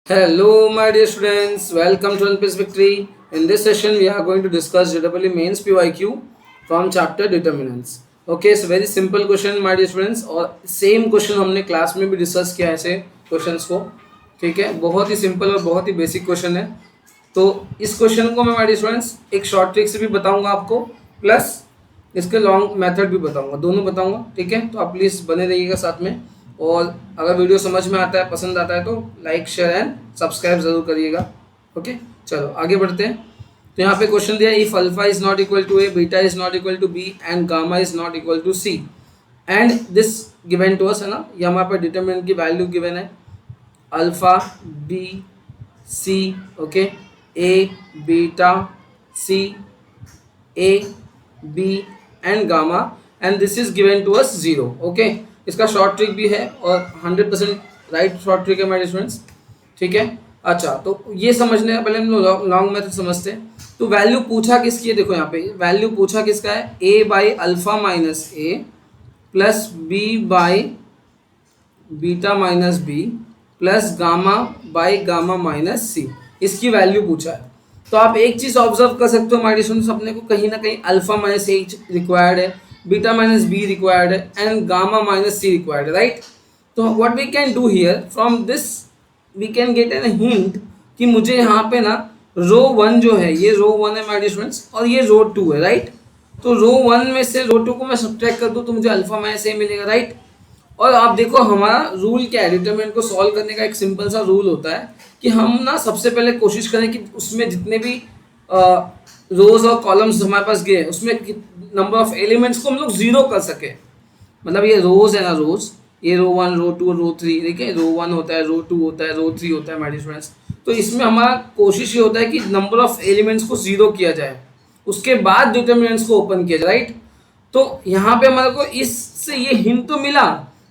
Hello, my dear students. Welcome to NPS Victory. In this session, we are going to discuss JEE Mains PYQ from chapter Determinants. Okay, so very simple question, my dear students. और same question हमने class में भी discuss किया है ऐसे questions को. ठीक है, बहुत ही सिंपल और बहुत ही बेसिक क्वेश्चन है. तो इस क्वेश्चन को मैं माय डियर स्टूडेंट्स एक शॉर्ट ट्रिक से भी बताऊंगा आपको, प्लस इसके लॉन्ग मेथड भी बताऊंगा, दोनों बताऊंगा. ठीक है, तो आप प्लीज़ बने रहिएगा साथ में. और अगर वीडियो समझ में आता है, पसंद आता है तो लाइक शेयर एंड सब्सक्राइब ज़रूर करिएगा. ओके, चलो आगे बढ़ते हैं. तो यहाँ पे क्वेश्चन दिया, if alpha is not equal to A, beta is not equal to B and gamma is not equal to C and this given to us, है ना. ये हमारे पास डिटरमिनेंट की वैल्यू गिवन है, alpha B C. Okay, A beta C A B and gamma and this is given to us 0. Okay, इसका short trick भी है और 100% राइट शॉर्ट ट्रिक है मेरे स्टूडेंट्स. ठीक है, अच्छा तो ये समझने का पहले हम लोग लॉन्ग मेथड समझते हैं. तो वैल्यू पूछा किसकी है, देखो यहाँ पे वैल्यू पूछा किसका है, a by alpha minus a plus b by beta minus b plus gamma by gamma minus c. इसकी वैल्यू पूछा है. तो आप एक चीज़ ऑब्जर्व कर सकते हो माय स्टूडेंट्स, अपने को कहीं ना कहीं अल्फा माइनस ए रिक्वायर्ड है, बीटा माइनस बी रिक्वायर्ड है and gamma minus C required है, राइट. तो what we can do here from this we can get an hint कि मुझे यहाँ पे ना रो वन जो है, ये रो वन है माय स्टूडेंट्स और ये रो टू है, राइट. तो रो वन में से रो टू को मैं सब्ट्रैक्ट कर दूँ तो मुझे अल्फा माइनस ए मिलेगा, राइट. और आप देखो हमारा रूल क्या है, डिटरमिनेंट को सॉल्व करने का एक सिंपल सा रूल होता है कि हम ना सबसे पहले कोशिश करें कि उसमें जितने भी रोज और कॉलम्स हमारे पास गए उसमें नंबर ऑफ एलिमेंट्स को हम लोग जीरो कर सके. मतलब ये रोज है ना, रोज ये row one row two row three, देखिए रो वन होता है, रो टू होता है, रो थ्री होता है मेरे स्टूडेंट्स. तो इसमें हमारा कोशिश ये होता है कि नंबर ऑफ एलिमेंट्स को जीरो किया जाए, उसके बाद डिटरमिनेंट्स को ओपन किया जाए, राइट. तो यहाँ पे हमारे को इससे ये हिंट तो मिला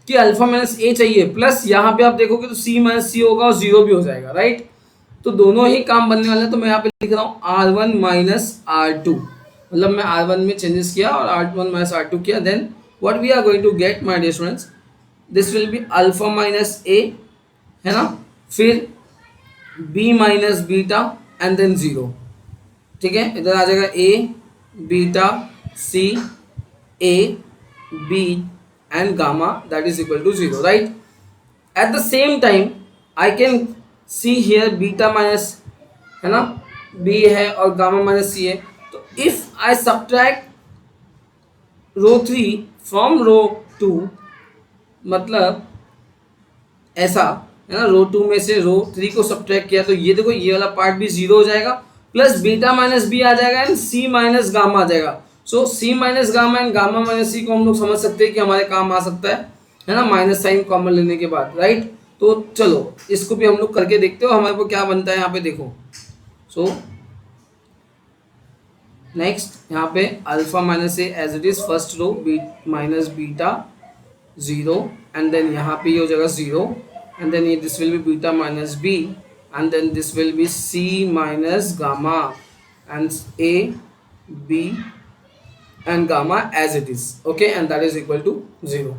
कि अल्फा माइनस ए चाहिए, प्लस यहाँ पे आप देखोगे तो सी माइनस सी होगा और जीरो भी हो जाएगा, राइट. तो दोनों ही काम बनने वाले हैं. तो मैं यहाँ पे लिख रहा हूँ R1 माइनस R2, मतलब मैं R1 में चेंजेस किया और R1 माइनस R2 किया. Then what we are going to get my dear students, this will be alpha minus a, है ना, फिर B minus beta and then 0. ठीक है, इधर आ जाएगा A beta C A B and gamma that is equal to 0, right. At the same time I can see here beta minus, है ना, B है और गामा माइनस C है. तो if I subtract row three from row two, मतलब ऐसा है ना, रो टू में से रो थ्री को सब्ट्रैक्ट किया तो ये देखो ये वाला पार्ट भी जीरो हो जाएगा, प्लस बीटा माइनस बी आ जाएगा एंड सी माइनस गामा आ जाएगा. So c minus gamma and gamma minus c को हम लोग समझ सकते हैं कि हमारे काम आ सकता है ना, माइनस साइन कॉमन लेने के बाद, राइट. तो चलो इसको भी हम लोग करके देखते हो हमारे को क्या बनता है. यहाँ पे देखो, सो नेक्स्ट यहाँ पे alpha minus A as it is first row, B minus beta 0 and then यहाँ पे ये हो जाएगा 0 एंड देन ये this will be beta minus B and then this will be C minus gamma and A B and gamma as it is, okay, and that is equal to 0.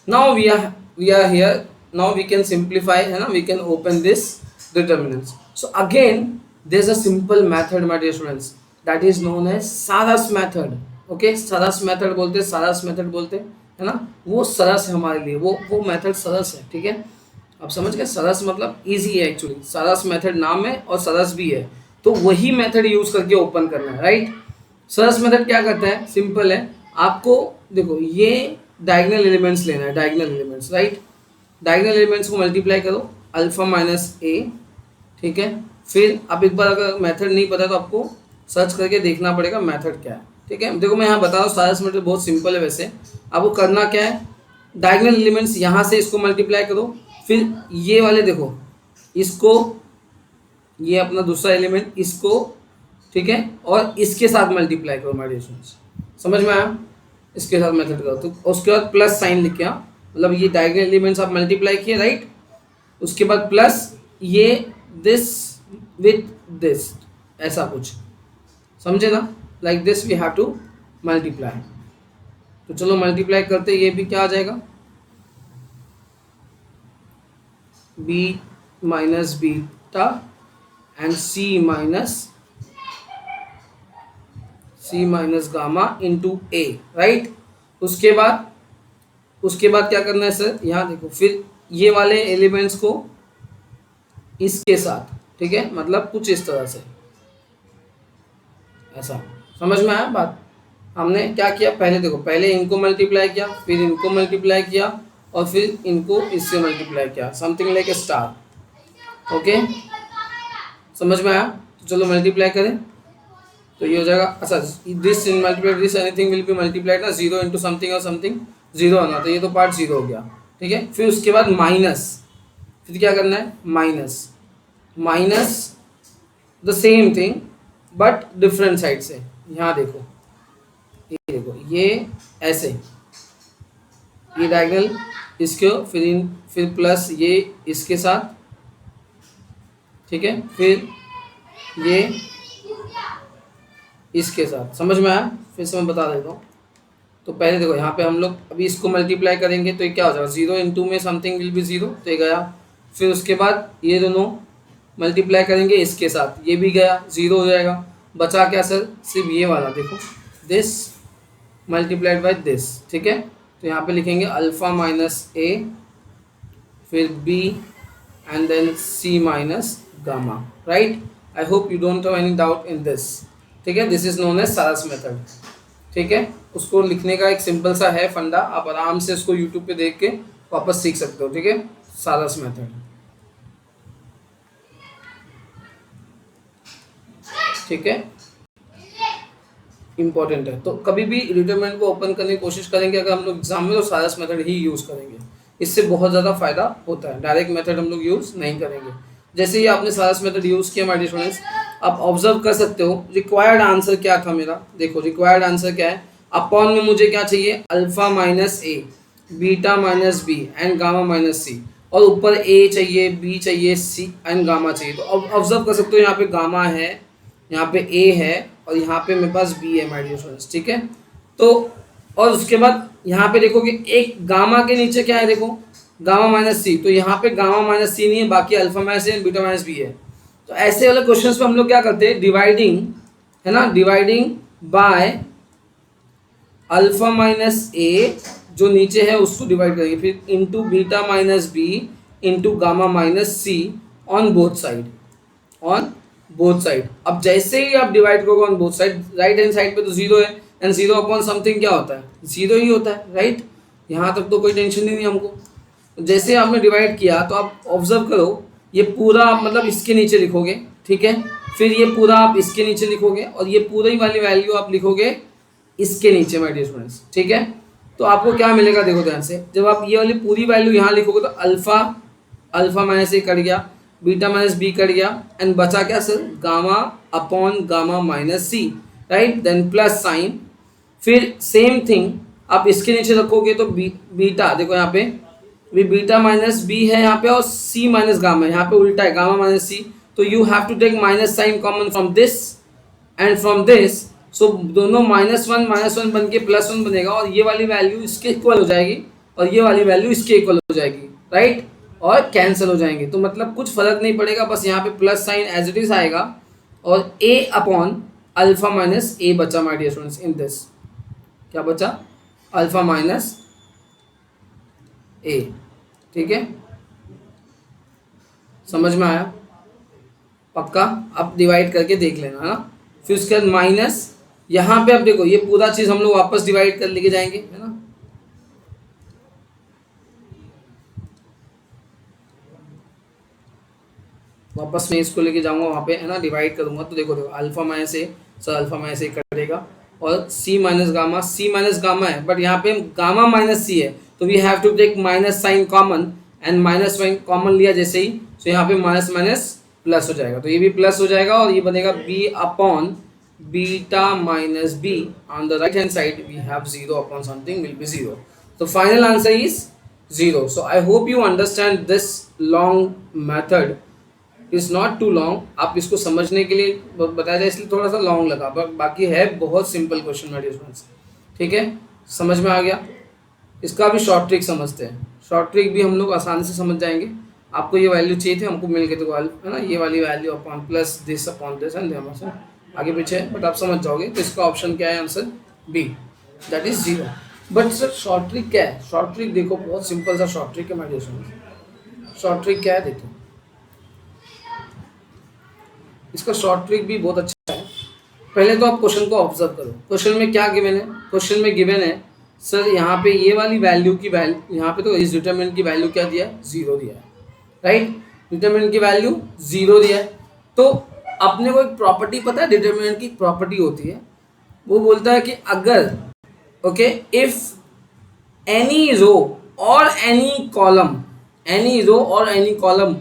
Now we are here, now we can simplify, है ना, we can open this determinants. So again there's a simple method my dear students that is known as Saras method. Okay, Saras method बोलते हैं, Saras method बोलते हैं, है ना, वो सरस है हमारे लिए, वो मेथड सरस है. ठीक है, आप समझ गए, सरस मतलब इजी है एक्चुअली, सरस मेथड नाम है और सरस भी है, तो वही मेथड यूज करके ओपन करना है, राइट. सरस मेथड क्या करता है, सिंपल है. आपको देखो ये डायगोनल एलिमेंट्स लेना है, diagonal elements, right. Diagonal elements को मल्टीप्लाई करो अल्फा माइनस ए. ठीक है, फिर आप एक बार अगर मेथड नहीं पता तो आपको सर्च करके देखना पड़ेगा मेथड क्या है. ठीक है, देखो मैं यहाँ बता रहा हूँ, सरस मेथड बहुत सिंपल है. वैसे आपको करना क्या है, डायगोनल एलिमेंट्स यहाँ से इसको मल्टीप्लाई करो, फिर ये वाले देखो इसको, ये अपना दूसरा एलिमेंट इसको, ठीक है, और इसके साथ मल्टीप्लाई करो माय डियर स्टूडेंट्स. समझ में आया, इसके साथ मेथड करो तो उसके बाद प्लस साइन लिख के, मतलब ये डायगोनल एलिमेंट्स आप मल्टीप्लाई किए, राइट. उसके बाद प्लस ये दिस विथ दिस, ऐसा कुछ समझे ना, like this we have to multiply. तो चलो मल्टीप्लाई करते, ये भी क्या आ जाएगा, b minus B beta and C minus gamma into A, right. उसके बाद क्या करना है सर, यहाँ देखो, फिर ये वाले एलिमेंट्स को इसके साथ, ठीक है, मतलब कुछ इस तरह से, ऐसा। समझ में आया बात। हमने क्या किया, पहले देखो, पहले इनको मल्टीप्लाई किया, फिर इनको मल्टीप्लाई किया, और फिर इनको इससे मल्टीप्लाई किया, something like a star. Okay, समझ में आया। तो चलो मल्टीप्लाई करें, तो ये हो जाएगा, अच्छा, this in multiply this anything will be multiplied ना, जीरो इंटू समथिंग और समथिंग जीरो होना, तो ये तो पार्ट जीरो हो गया, ठीक है। फिर उसके बाद माइनस, फिर क्या करना है, minus the same thing but different side से। यहाँ देखो, ये देखो, ये ऐसे, ये डायगोनल इसके, फिर प्लस ये इसके साथ, ठीक है, फिर ये इसके साथ। समझ में आया। फिर से मैं बता देता हूँ। तो पहले देखो, यहाँ पे हम लोग अभी इसको मल्टीप्लाई करेंगे, तो ये क्या हो जाएगा, जीरो इंटू में समथिंग विल बी जीरो, तो ये गया। फिर उसके बाद ये दोनों मल्टीप्लाई करेंगे इसके साथ, ये भी गया, जीरो हो जाएगा। बचा क्या सर, सिर्फ ये वाला, देखो, दिस मल्टीप्लाइड बाय दिस, ठीक है। तो यहाँ पे लिखेंगे अल्फा माइनस ए, फिर B and then C minus gamma, right. I hope you don't have any doubt in this, ठीक है। This is known as Sarrus method, ठीक है। उसको लिखने का एक सिंपल सा है फंडा, आप आराम से उसको यूट्यूब पे देख के वापस सीख सकते हो, ठीक है, सारस मेथड, ठीक है, इंपॉर्टेंट है। तो कभी भी डिटरमिनेंट को ओपन करने की कोशिश करेंगे अगर हम लोग एग्जाम में, तो सारस मेथड ही यूज़ करेंगे, इससे बहुत ज़्यादा फायदा होता है। डायरेक्ट मेथड हम लोग यूज़ नहीं करेंगे। जैसे ही आपने सारस मेथड यूज़ किया माय डियर स्टूडेंट्स, आप ऑब्जर्व कर सकते हो रिक्वायर्ड आंसर क्या था मेरा। देखो रिक्वायर्ड आंसर क्या है, अपॉन में मुझे क्या चाहिए, alpha minus a, beta minus B and gamma minus c, और ऊपर ए चाहिए, बी चाहिए, सी एंड गामा चाहिए। तो अब ऑब्जर्व कर सकते हो, यहाँ पे गामा है, यहाँ पे ए है, और यहाँ पे मेरे पास बी है माय डियर स्टूडेंट्स, ठीक है। तो और उसके बाद यहाँ पे देखो कि एक गामा के नीचे क्या है, देखो गामा माइनस सी, तो यहाँ पे गामा माइनस सी नहीं है, बाकी alpha minus a beta minus B है। तो ऐसे वाले क्वेश्चंस पे हम लोग क्या करते हैं, डिवाइडिंग, है ना, dividing by alpha minus A, जो नीचे है उसको डिवाइड करेंगे, फिर into beta minus B into gamma minus C on both side, on both side. अब जैसे ही आप डिवाइड करोगे on both side, right hand side पे तो जीरो है, एंड जीरो अपॉन समथिंग क्या होता है, जीरो ही होता है, राइट। यहाँ तक तो कोई टेंशन ही नहीं हमको। जैसे आपने डिवाइड किया, तो आप ऑब्जर्व करो, ये पूरा आप मतलब इसके नीचे लिखोगे, ठीक है, फिर ये पूरा आप इसके नीचे लिखोगे, और ये पूरी वाली वैल्यू आप लिखोगे इसके नीचे माय डियर स्टूडेंट्स, ठीक है। तो आपको क्या मिलेगा, देखो ध्यान से, जब आप ये वाली पूरी वैल्यू यहाँ लिखोगे तो अल्फा माइनस ए कट गया, बीटा माइनस बी कट गया, एंड बचा क्या sir, gamma upon gamma minus c, right, then plus sign. फिर सेम थिंग आप इसके नीचे रखोगे तो बीटा, देखो यहाँ पे भी बीटा माइनस बी है यहाँ पे, और सी माइनस गामा, यहाँ पे उल्टा है, गामा माइनस सी। तो you have to take minus sign common from this and from this, so दोनों माइनस वन बन के प्लस वन बनेगा, और ये वाली वैल्यू इसके इक्वल हो जाएगी, और ये वाली वैल्यू इसके इक्वल हो जाएगी, राइट, और कैंसिल हो जाएंगे। तो मतलब कुछ फर्क नहीं पड़ेगा, बस यहाँ पे plus sign as it is आएगा, और A upon alpha minus A बचा my dear students in this, क्या बचा, अल्फा माइनस ए, ठीक है, समझ में आया, पक्का। आप डिवाइड करके देख लेना, है ना। फिर उसके बाद माइनस, यहाँ पे अब देखो ये पूरा चीज हम लोग वापस डिवाइड कर लेके जाएंगे, है ना। वापस मैं इसको लेके जाऊंगा वहाँ पे, है ना, डिवाइड करूंगा। तो देखो alpha minus A, sir alpha minus A करेगा, और सी माइनस गामा है, बट यहाँ पे गामा माइनस सी है, तो we have to take minus sign common, and minus sign common लिया जैसे ही, तो यहाँ पे माइनस माइनस प्लस हो जाएगा, तो ये भी प्लस हो जाएगा, और ये बनेगा b upon beta minus b, on the right hand side we have zero upon something will be zero. तो final answer is zero. So I hope you understand this long method, is not too long, आप इसको समझने के लिए बताया जाए इसलिए थोड़ा सा लॉन्ग लगा, बाकी है बहुत सिंपल क्वेश्चन मेरे स्टूडेंट्स, ठीक है, समझ में आ गया। इसका भी शॉर्ट ट्रिक समझते हैं, शॉर्ट ट्रिक भी हम लोग आसानी से समझ जाएंगे, आपको ये वैल्यू चाहिए थी, हमको मिल गई, तो है ना, ये वाली value upon plus this upon this and आगे पीछे है, बट आप समझ जाओगे। तो इसका ऑप्शन क्या है, answer B, that is 0। But sir short trick क्या है? शॉर्ट ट्रिक देखो, बहुत सिंपल सा शॉर्ट ट्रिक है my dear students. Short trick क्या है देखो, इसका शॉर्ट ट्रिक भी बहुत अच्छा है। पहले तो आप क्वेश्चन को ऑब्जर्व करो। क्वेश्चन में क्या गिवन है? क्वेश्चन में गिवन है सर यहाँ पे ये वाली वैल्यू की वैल्यू, यहाँ पे तो इस डिटरमिनेंट की वैल्यू क्या दिया है, 0 दिया है, राइट। डिटरमिनेंट की वैल्यू 0 दिया है। तो अपने को एक प्रॉपर्टी पता है, डिटरमिनेंट की प्रॉपर्टी होती है, वो बोलता है कि अगर ओके इफ एनी रो और any column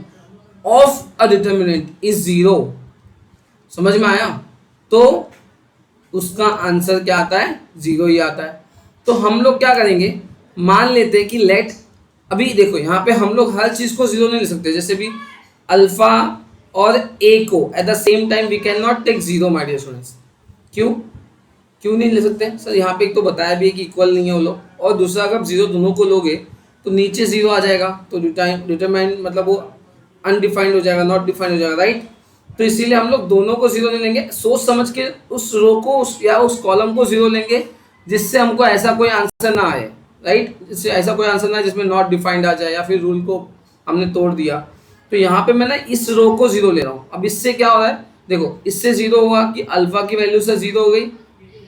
of a determinant is 0, समझ में आया? तो उसका आंसर क्या आता है, 0 ही आता है। तो हम लोग क्या करेंगे, मान लेते हैं कि लेट, अभी देखो यहाँ पे हम लोग हर चीज को 0 नहीं ले सकते, जैसे भी अल्फा और ए को at the same time we can not take 0 my dear students. क्यों नहीं ले सकते सर? यहाँ पे एक तो बताया भी है कि इक्वल नहीं है वो लोग, और दूसरा अगर 0 दोनों को लोगे तो नीचे 0 आ जाएगा, तो डिटरमाइन मतलब वो अनडिफाइंड हो जाएगा, नॉट डिफाइंड हो जाएगा, राइट। तो इसीलिए हम लोग दोनों को 0 नहीं लेंगे, सोच समझ के उस रो को या उस कॉलम को 0 लेंगे जिससे हमको ऐसा कोई आंसर ना आए, राइट। जिससे ऐसा कोई आंसर ना आए जिसमें नॉट डिफाइंड आ जाए या फिर रूल को हमने तोड़ दिया। तो यहाँ पे मैं ना इस रो को 0 ले रहा हूँ। अब इससे क्या हो रहा है, देखो इससे 0 हुआ कि अल्फा की वैल्यू से 0 हो गई,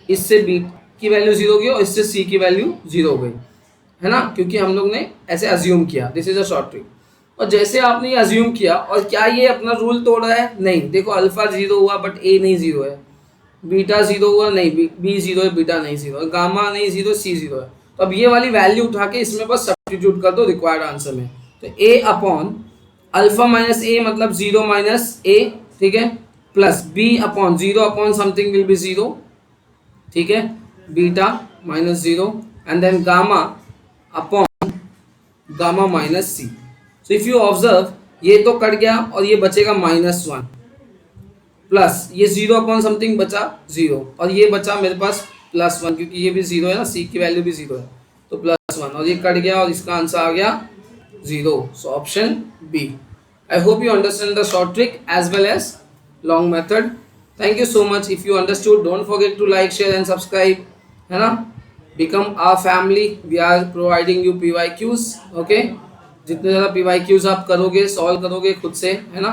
इससे बी की वैल्यू 0 हो गई, और इससे सी की वैल्यू 0 हो गई, है ना, क्योंकि हम लोग ने ऐसे अज्यूम किया। This is a short trick. और जैसे आपने ये अज्यूम किया, और क्या ये अपना रूल तोड़ रहा है? नहीं। देखो अल्फा 0 हुआ बट ए नहीं 0 है, बीटा 0 हुआ नहीं, बी 0 है, बीटा नहीं 0 है, गामा नहीं 0, सी 0 है। तो अब ये वाली वैल्यू उठा के इसमें बस सब्स्टिट्यूट कर दो रिक्वायर्ड आंसर में। तो A upon alpha minus A मतलब 0 माइनस ए, ठीक है, plus B upon 0 upon something will be 0, ठीक है, beta minus 0 and then gamma upon gamma minus C. So if you observe, ये तो कट गया और ये बचेगा -1 प्लस ये 0 अपॉन समथिंग बचा 0, और ये बचा मेरे पास +1 क्योंकि ये भी 0 है ना, सी की वैल्यू भी 0 है, तो +1, और ये कट गया और इसका आंसर आ गया 0। So option B. I hope you understand the short trick as well as long method. Thank you so much. If you understood, don't forget to like, share and subscribe, है ना। Become our family, we are providing you PYQs, okay. जितने ज़्यादा PYQs आप करोगे, solve करोगे खुद से, है ना,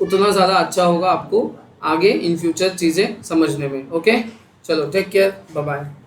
उतना ज़्यादा अच्छा होगा आपको आगे इन फ्यूचर चीज़ें समझने में, ओके। चलो टेक केयर, बाय बाय।